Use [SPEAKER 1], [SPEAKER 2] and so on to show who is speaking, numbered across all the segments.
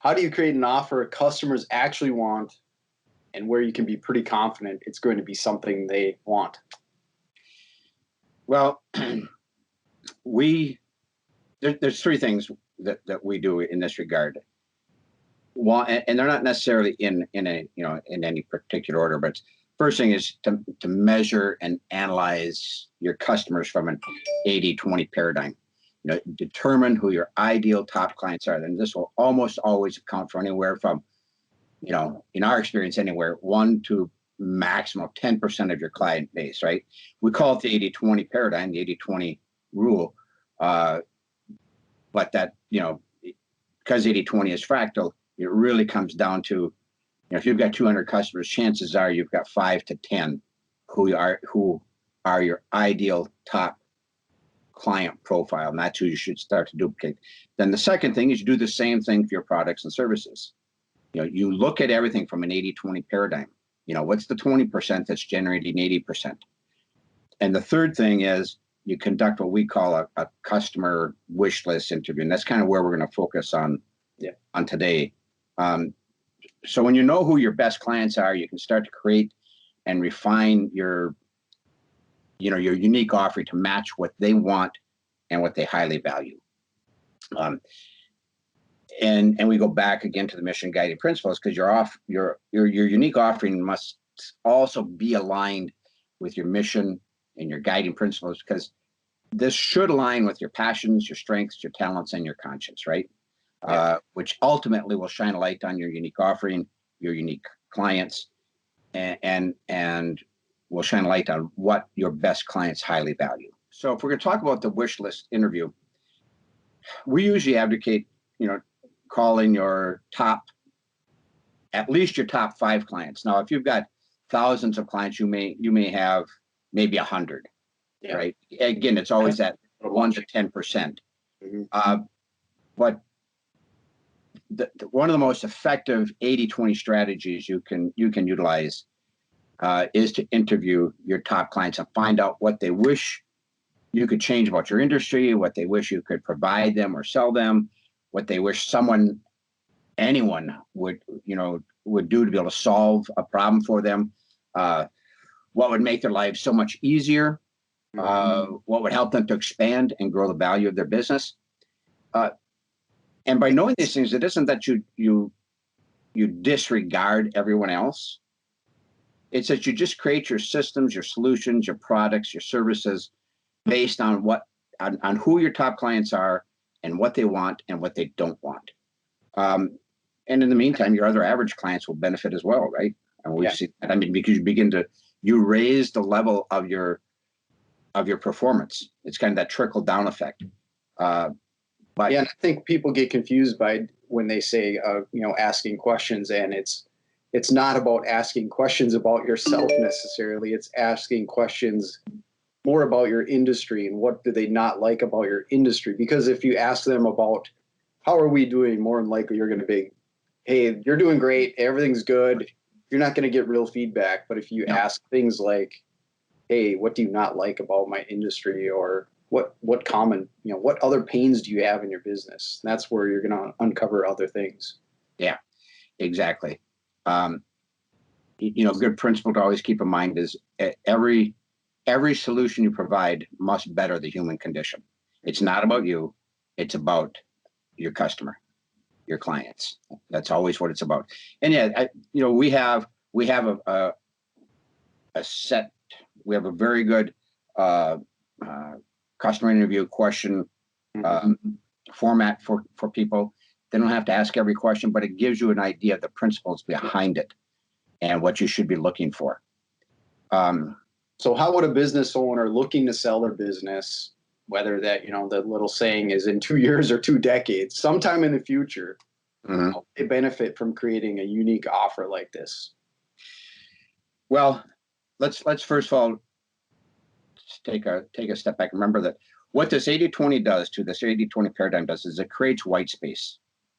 [SPEAKER 1] how do you create an offer customers actually want and where you can be pretty confident it's going to be something they want?
[SPEAKER 2] Well, there's three things that we do in this regard. One, and they're not necessarily in any particular order, but first thing is to measure and analyze your customers from an 80-20 paradigm. Determine who your ideal top clients are. And this will almost always account for anywhere from, in our experience, anywhere 1 to maximum 10% of your client base, right? We call it the 80-20 paradigm, the 80-20 rule. But that, because 80-20 is fractal, it really comes down to, if you've got 200 customers, chances are you've got 5 to 10 who are your ideal top client profile, and that's who you should start to duplicate. Then the second thing is you do the same thing for your products and services. You look at everything from an 80-20 paradigm. What's the 20% that's generating 80%? And the third thing is you conduct what we call a customer wish list interview, and that's kind of where we're going to focus on today. So when you know who your best clients are, you can start to create and refine your unique offering to match what they want and what they highly value. And we go back again to the mission guiding principles, because your unique offering must also be aligned with your mission and your guiding principles, because this should align with your passions, your strengths, your talents, and your conscience, right? Which ultimately will shine a light on your unique offering, your unique clients, and will shine a light on what your best clients highly value. So if we're going to talk about the wish list interview, we usually advocate, calling at least your top 5 clients. Now, if you've got thousands of clients, you may have maybe 100, right? Again, it's always that 1 to 10%. Mm-hmm. But one of the most effective 80-20 strategies you can utilize is to interview your top clients and find out what they wish you could change about your industry, what they wish you could provide them or sell them, what they wish anyone would do to be able to solve a problem for them, what would make their lives so much easier, what would help them to expand and grow the value of their business. And by knowing these things, it isn't that you disregard everyone else. It's that you just create your systems, your solutions, your products, your services based on on who your top clients are and what they want and what they don't want. And in the meantime, your other average clients will benefit as well, right? And we see that. Because you raise the level of your performance. It's kind of that trickle down effect. But
[SPEAKER 1] I think people get confused by when they say, asking questions, and it's not about asking questions about yourself necessarily. It's asking questions more about your industry and what do they not like about your industry. Because if you ask them about how are we doing, more than likely you're going to be, hey, you're doing great, everything's good. You're not going to get real feedback. But if you ask things like, hey, what do you not like about my industry, or what common, what other pains do you have in your business? And that's where you're going to uncover other things. Yeah,
[SPEAKER 2] exactly. Good principle to always keep in mind is every solution you provide must better the human condition. It's not about you. It's about your customer, your clients. That's always what it's about. And we have a very good customer interview question format for people. They don't have to ask every question, but it gives you an idea of the principles behind it and what you should be looking for.
[SPEAKER 1] So how would a business owner looking to sell their business, whether that, the little saying is in 2 years or 2 decades, sometime in the future, they benefit from creating a unique offer like this?
[SPEAKER 2] Well, let's first of all take a step back. Remember that what this 80-20 does to this 80-20 paradigm does is it creates white space,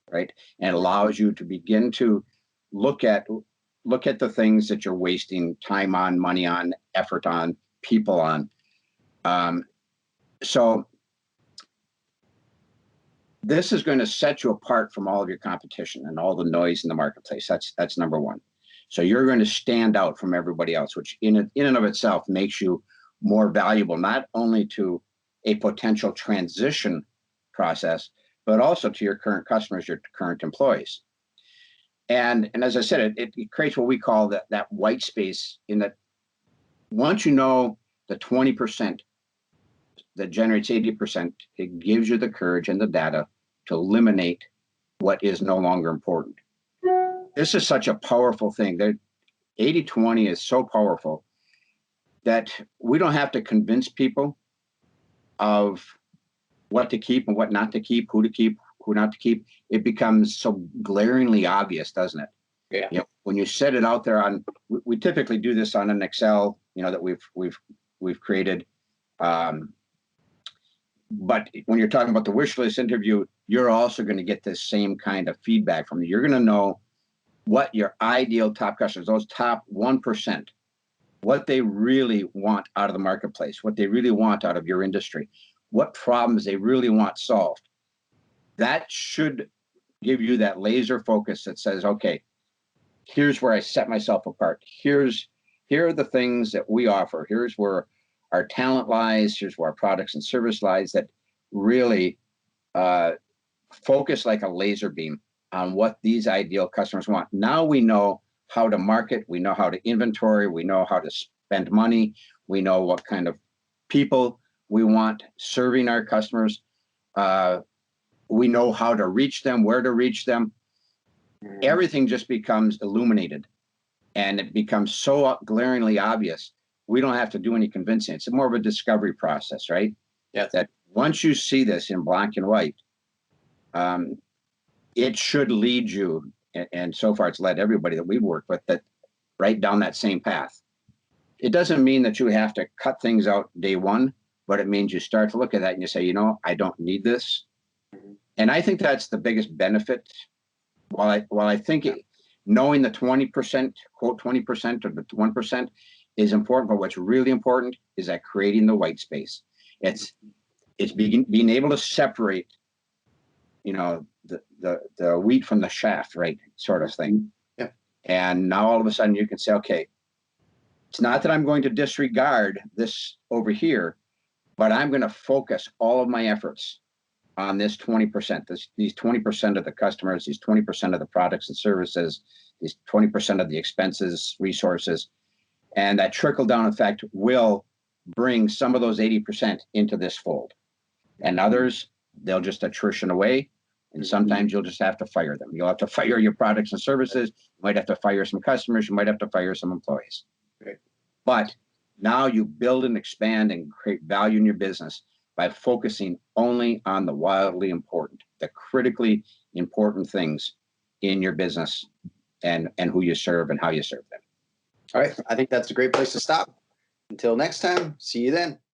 [SPEAKER 2] right? And it allows you to begin to look at the things that you're wasting time on, money on, effort on, people on. So this is going to set you apart from all of your competition and all the noise in the marketplace. That's number one. So you're going to stand out from everybody else, which in and of itself makes you more valuable, not only to a potential transition process, but also to your current customers, your current employees. And as I said, it creates what we call that white space, in that once you know the 20% that generates 80%, it gives you the courage and the data to eliminate what is no longer important. This is such a powerful thing. That 80-20 is so powerful that we don't have to convince people of what to keep and what not to keep, who not to keep. It becomes so glaringly obvious, doesn't it?
[SPEAKER 1] Yeah.
[SPEAKER 2] You know, when you set it out there on, we typically do this on an Excel, that we've created. But when you're talking about the wish list interview, you're also going to get this same kind of feedback from you. You're going to know what your ideal top customers, those top 1%, what they really want out of the marketplace, what they really want out of your industry, what problems they really want solved. That should give you that laser focus that says, okay, here's where I set myself apart. Here are the things that we offer. Here's where our talent lies. Here's where our products and service lies, that really focus like a laser beam on what these ideal customers want. Now we know how to market. We know how to inventory. We know how to spend money. We know what kind of people we want serving our customers. We know how to reach them, where to reach them. Everything just becomes illuminated, and it becomes so glaringly obvious. We don't have to do any convincing. It's more of a discovery process, right?
[SPEAKER 1] Yeah.
[SPEAKER 2] That once you see this in black and white, it should lead you, and so far it's led everybody that we've worked with, that right down that same path. It doesn't mean that you have to cut things out day one, but it means you start to look at that and you say, I don't need this. And I think that's the biggest benefit. While I think knowing the 20%, quote 20% or the 1% is important, but what's really important is that creating the white space. It's being able to separate, the wheat from the shaft, right? Sort of thing.
[SPEAKER 1] Yeah.
[SPEAKER 2] And now all of a sudden you can say, okay, it's not that I'm going to disregard this over here, but I'm going to focus all of my efforts on this 20%, these 20% of the customers, these 20% of the products and services, these 20% of the expenses, resources, and that trickle down effect will bring some of those 80% into this fold. And others, they'll just attrition away. And sometimes you'll just have to fire them. You'll have to fire your products and services. You might have to fire some customers. You might have to fire some employees.
[SPEAKER 1] Right.
[SPEAKER 2] But now you build and expand and create value in your business by focusing only on the wildly important, the critically important things in your business, and who you serve and how you serve them.
[SPEAKER 1] All right. I think that's a great place to stop. Until next time, see you then.